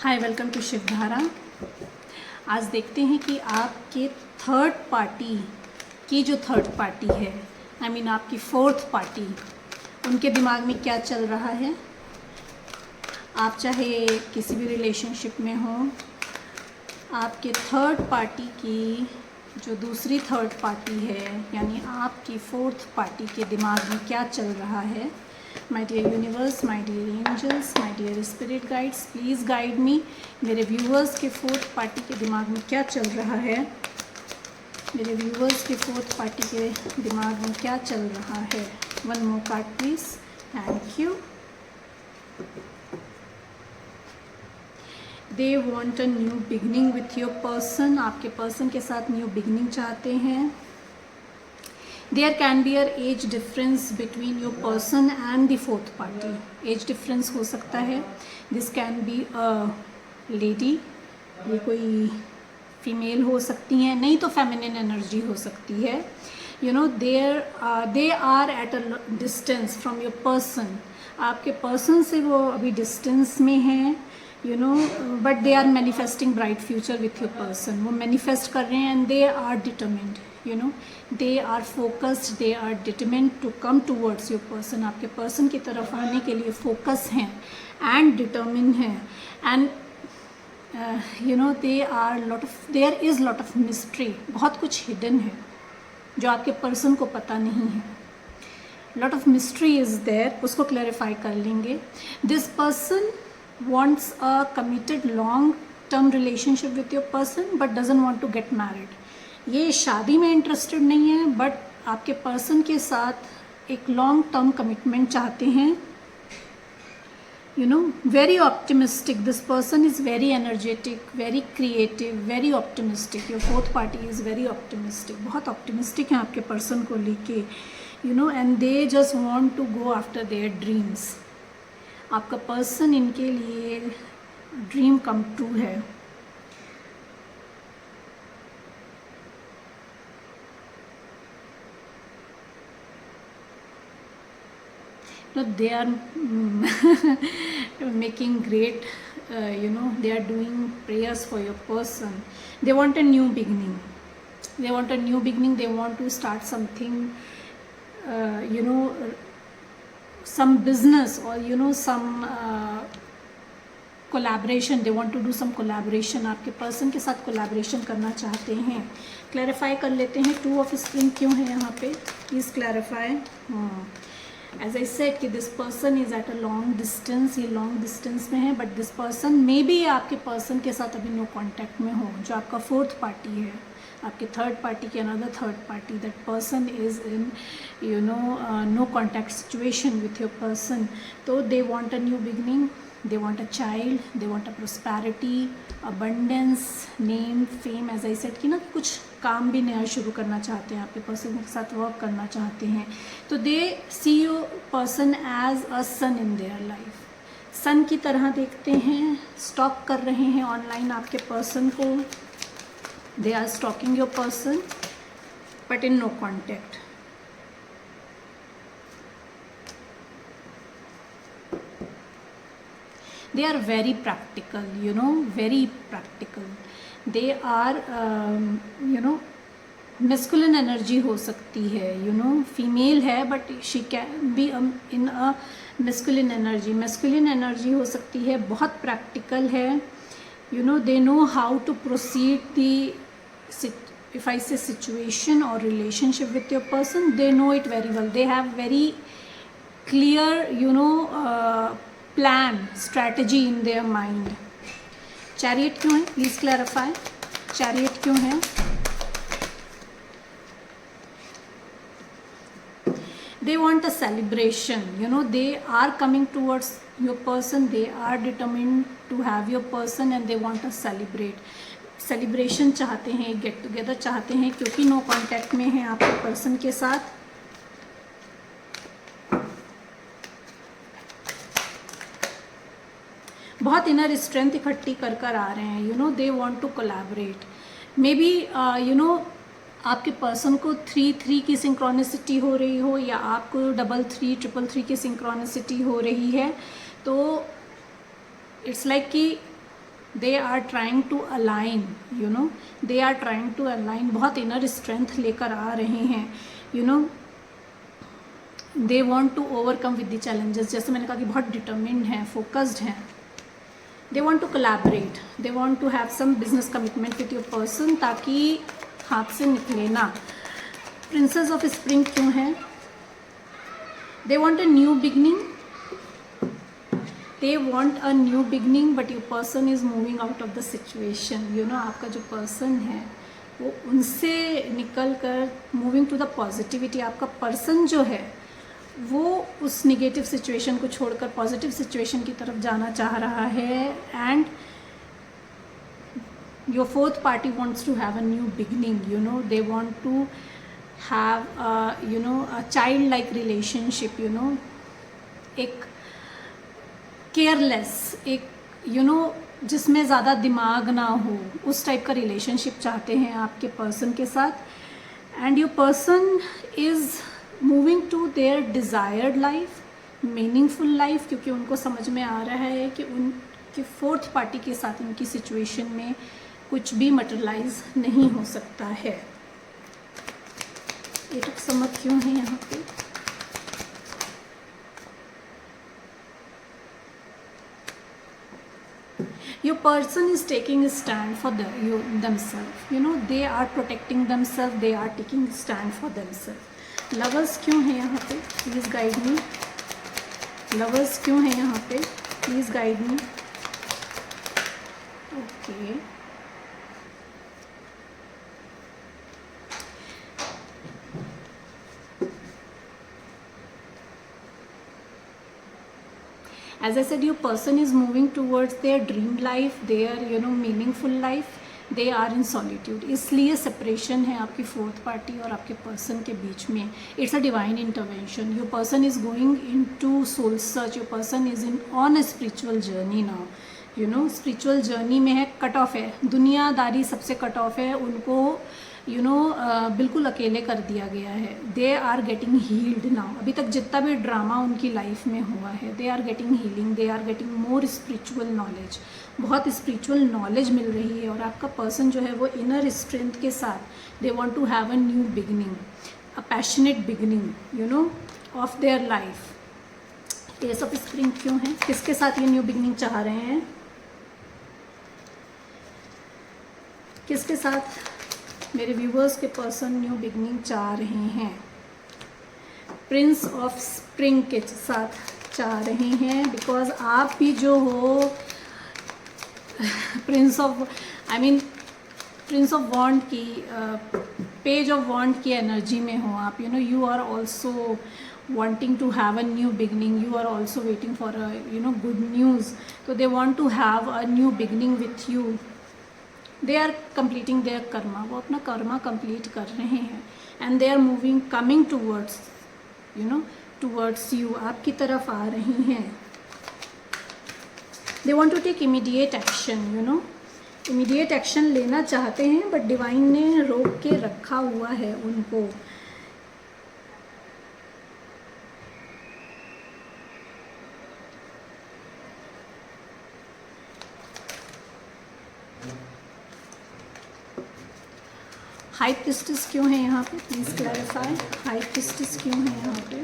Hi, welcome to Shivdhara. आज देखते हैं कि आपके थर्ड पार्टी की जो थर्ड पार्टी है, आई मीन आपकी फोर्थ पार्टी, उनके दिमाग में क्या चल रहा है। आप चाहे किसी भी रिलेशनशिप में हो, आपके थर्ड पार्टी की जो दूसरी थर्ड पार्टी है यानी आपकी फोर्थ पार्टी के दिमाग में क्या चल रहा है। My dear universe, my dear angels, my dear spirit guides, please guide me. मेरे व्यूवर्स के फोर्थ पार्टी के दिमाग में क्या चल रहा है, मेरे व्यूवर्स के फोर्थ पार्टी के दिमाग में क्या चल रहा है। One more card please, thank you. They want a new beginning with your person. आपके पर्सन के साथ न्यू बिगनिंग चाहते हैं। There can be uh age difference between your person and the fourth party. Age difference हो सकता है। This can be a lady, ये कोई फीमेल हो सकती हैं, नहीं तो फेमिनिन एनर्जी हो सकती है। You know they are at a distance from your person. आपके पर्सन से वो अभी डिस्टेंस में हैं, you know, but they are manifesting bright future with your person. वो मैनिफेस्ट कर रहे हैं and they are determined, you know, they are focused, they are determined to come towards your person. आपके पर्सन की तरफ आने के लिए फोकस हैं एंड डिटरमिन हैं। And you know there is lot of mystery. बहुत कुछ हिडन है जो आपके पर्सन को पता नहीं है। Lot of mystery is there, उसको क्लैरिफाई कर लेंगे। This person wants a committed long term relationship with your person but doesn't want to get married. ये शादी में इंटरेस्टेड नहीं है बट आपके पर्सन के साथ एक लॉन्ग टर्म कमिटमेंट चाहते हैं। You know, very optimistic, this person is very energetic, very creative, very optimistic. Your fourth party is very optimistic, बहुत ऑप्टिमिस्टिक हैं आपके पर्सन को लेके, you know, and they just want to go after their dreams. आपका person इनके लिए dream come true है। They are making great, you know, they are doing prayers for your person. They want a new beginning, they want a new beginning, they want to start something, you know, some business or you know some collaboration. They want to do some collaboration. आपके person के साथ collaboration करना चाहते हैं। Clarify कर लेते हैं, 2 of spring क्यों है यहाँ पे, please clarify. As I said कि this person is at a long distance, ये लॉन्ग डिस्टेंस में है but this person may be आपके पर्सन के साथ अभी नो कॉन्टैक्ट में हो। जो आपका फोर्थ पार्टी है, आपके थर्ड पार्टी की another third party, that person is in you know no contact situation with your person. तो they want a new beginning, they want a child, they want a prosperity, abundance, name, fame. As I said कि ना कुछ काम भी नया शुरू करना चाहते हैं, आपके पर्सन के साथ वर्क करना चाहते हैं। तो they see your person as a sun in their life. Sun की तरह देखते हैं, स्टॉक कर रहे हैं ऑनलाइन आपके पर्सन को। They are stalking your person but in no contact. They are very practical, you know, very practical. They are you know, masculine energy हो सकती है, you know, female है but she can be in a masculine energy. Masculine energy हो सकती है, बहुत practical है, you know, they know how to proceed the, if I say situation or relationship with your person, they know it very well. They have very clear, you know, plan, strategy in their mind. Chariot क्यों है, please clarify. Chariot क्यों है? They want a celebration, you know, they are coming towards your person, they are determined to have your person and they want to celebrate. Celebration चाहते हैं, get together चाहते हैं क्योंकि no contact में है आपके पर्सन के साथ। बहुत इनर स्ट्रेंथ इकट्ठी कर कर आ रहे हैं, you know, they want to collaborate. Maybe you know आपके पर्सन को 3-3 की सिंक्रोनिसिटी हो रही हो या आपको 3-3, 3-3 की सिंक्रोनिसिटी हो रही है। तो इट्स लाइक कि they are trying to align, you know, they are trying to align, बहुत इनर स्ट्रेंथ लेकर आ रहे हैं, you know, they want to overcome with the challenges, जैसे मैंने कहा कि बहुत डिटर्मिन्ड हैं, फोकस्ड हैं, they want to collaborate, they want to have some business commitment with your person, ताकि हाथ से निकले ना। प्रिंसेस ऑफ स्प्रिंग क्यों है? दे want a new beginning, they want a new beginning but your person is moving out of the situation, you know, आपका जो person है वो उनसे निकल कर मूविंग टू द पॉजिटिविटी, आपका पर्सन जो है वो उस निगेटिव सिचुएशन को छोड़कर पॉजिटिव सिचुएशन की तरफ जाना चाह रहा है। And your fourth party wants to have a new beginning, you know, they want to have you know a child like relationship, you know, एक केयरलेस, एक यू नो जिसमें ज़्यादा दिमाग ना हो, उस टाइप का रिलेशनशिप चाहते हैं आपके पर्सन के साथ। And your person is moving to their desired life, meaningful life, क्योंकि उनको समझ में आ रहा है कि उनके फोर्थ पार्टी के साथ उनकी सिचुएशन में कुछ भी मटेरियलाइज नहीं हो सकता है। ये तो समझ क्यों है यहाँ पे? Your person is taking a stand for themselves, you know, they are protecting themselves, they are taking a stand for themselves. Lovers क्यों है यहाँ पे? Please guide me. Lovers क्यों है यहाँ पे? Please guide me. Okay. As I said, your person is moving towards their dream life, their you know meaningful life. They are in solitude. इसलिए separation है आपकी fourth party और आपके person के बीच में. It's a divine intervention. Your person is going into soul search. Your person is on a spiritual journey now. You know, spiritual journey में है, cut off है, दुनियादारी सबसे कट ऑफ है, उनको यू नो बिल्कुल अकेले कर दिया गया है। They are getting healed now. अभी तक जितना भी ड्रामा उनकी लाइफ में हुआ है, they are getting healing, they are getting more spiritual knowledge, बहुत स्पिरिचुअल नॉलेज मिल रही है। और आपका पर्सन जो है वो इनर स्ट्रेंथ के साथ they want to have a new beginning, a passionate beginning, you know, of their life. Ace of spring क्यों है? किसके साथ ये न्यू बिगनिंग चाह रहे हैं? किसके साथ मेरे व्यूवर्स के पर्सन न्यू बिगनिंग चाह रहे हैं? प्रिंस ऑफ स्प्रिंग के साथ चाह रहे हैं, बिकॉज आप भी जो हो प्रिंस ऑफ वॉन्ड की पेज ऑफ वॉन्ड की एनर्जी में हो आप। You know, you are also wanting to have a new beginning, you are also waiting for a you know good news, so they want to have a new beginning with you. They are completing their karma, वो अपना Karma complete कर रहे हैं, and they are moving coming towards you know towards you, आपकी तरफ आ रही हैं। they want to take immediate action, you know, immediate action लेना चाहते हैं, बट डिवाइन ने रोक के रखा हुआ है उनको। हाई प्रिस्टेस क्यों है यहाँ पे? प्लीज़ क्लैरिफाई, हाई प्रिस्टेस क्यों है यहाँ पे?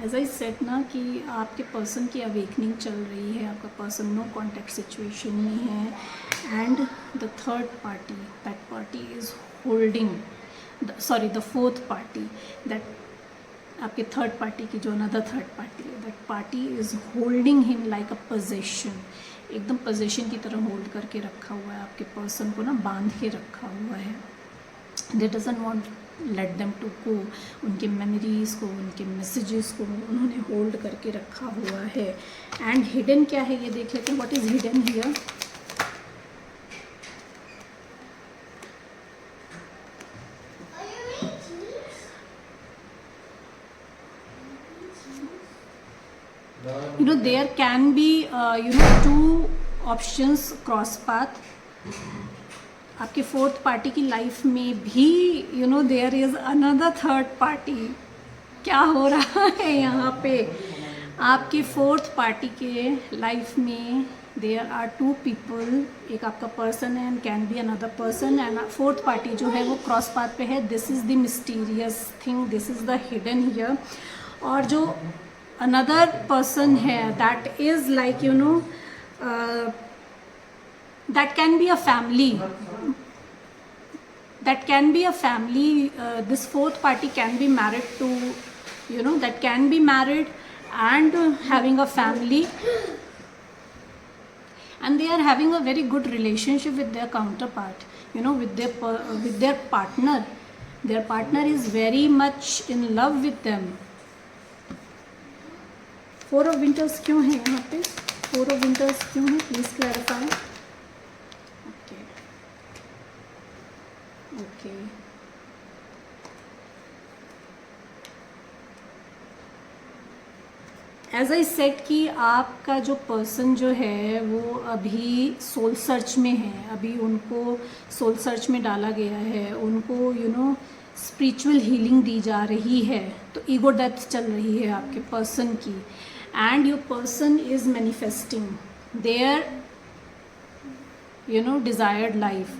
एज आई सेड ना कि आपके पर्सन की अवेकनिंग चल रही है, आपका पर्सन नो कॉन्टैक्ट सिचुएशन में है, and the third party, that party is holding the fourth party, that आपके थर्ड पार्टी की जो अनदर थर्ड पार्टी है, that party is holding him like a possession, एकदम पोजेशन की तरह होल्ड करके रखा हुआ है आपके पर्सन को ना, बांध के रखा हुआ है। They doesn't want let them to go, उनके मेमोरीज़ को, उनके मैसेजेस को उन्होंने होल्ड करके रखा हुआ है। एंड हिडन क्या है ये देख लेते हैं, what is hidden here? You know, there can be you know two options cross path। आपके फोर्थ पार्टी की लाइफ में भी you know there is another third party. क्या हो रहा है यहाँ पे? आपके फोर्थ पार्टी के लाइफ में देयर आर टू पीपल, एक आपका पर्सन है and can be another person, and fourth party जो है वो क्रॉस पाथ पे है. This is the mysterious thing, this is the hidden here. और जो अनदर पर्सन है that is like you know that can be a family, this fourth party can be married to, you know, that can be married and having a family, and they are having a very good relationship with their counterpart, you know, with their partner. Their partner is very much in love with them. Four of Winters क्यों है यहाँ पे? Four of Winters क्यों है? Please clarify. Okay. As I said कि आपका जो person जो है वो अभी सोल सर्च में है, अभी उनको सोल सर्च में डाला गया है, उनको यू नो स्पिरिचुअल हीलिंग दी जा रही है. तो ईगो डेथ चल रही है आपके पर्सन की, and your person is manifesting their you know desired life.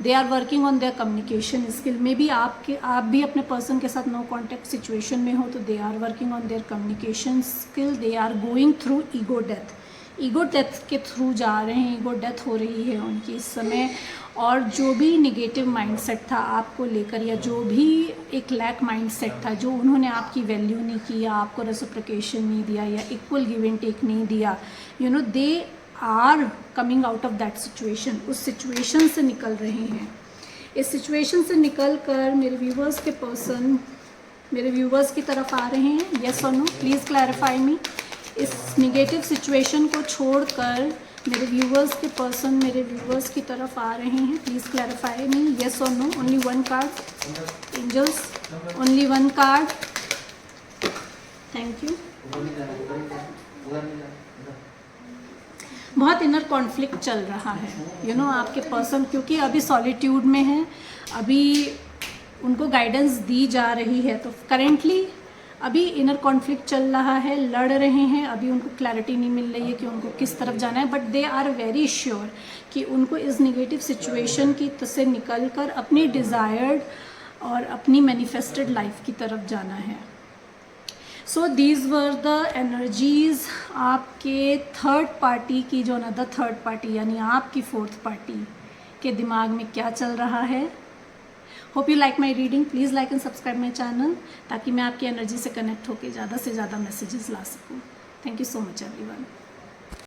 They are working on their communication skill. Maybe आप भी अपने पर्सन के साथ नो कॉन्टैक्ट सिचुएशन में हो, तो they are working on their communication skill. They are going through ego death के through जा रहे हैं. ईगो डेथ हो रही है उनकी इस समय. और जो भी निगेटिव माइंडसेट था आपको लेकर, या जो भी एक लैक माइंडसेट था, जो उन्होंने आपकी वैल्यू नहीं किया, आपको रेसिप्रोकेशन नहीं दिया, या इक्वल गिव एंड टेक नहीं दिया, you know, they are coming out of that situation. उस सिचुएशन से निकल रहे हैं. इस सिचुएशन से निकल कर मेरे व्यूवर्स के पर्सन मेरे व्यूवर्स की तरफ आ रहे हैं. येस और नो, प्लीज़ क्लैरिफाई मी. इस निगेटिव सिचुएशन को छोड़कर मेरे व्यूवर्स के पर्सन मेरे व्यूवर्स की तरफ आ रहे हैं. Please clarify me. येस और no. Only one card. Angels, only one card. Thank you. बहुत इनर कॉन्फ्लिक्ट चल रहा है, यू नो, आपके पर्सन, क्योंकि अभी सॉलिट्यूड में है, अभी उनको गाइडेंस दी जा रही है. तो करेंटली अभी इनर कॉन्फ्लिक्ट चल रहा है, लड़ रहे हैं. अभी उनको क्लैरिटी नहीं मिल रही है कि उनको किस तरफ जाना है, but they are very sure कि उनको इस निगेटिव सिचुएशन की से निकल कर अपनी डिज़ायर्ड और अपनी मैनिफेस्टेड लाइफ की तरफ जाना है. So these were the energies आपके थर्ड पार्टी की, जो अनदर थर्ड पार्टी यानी आपकी फोर्थ पार्टी के दिमाग में क्या चल रहा है. Hope you like my reading. Please like and subscribe my channel, ताकि मैं आपकी एनर्जी से कनेक्ट होकर ज़्यादा से ज़्यादा मैसेजेस ला सकूँ. Thank you so much everyone.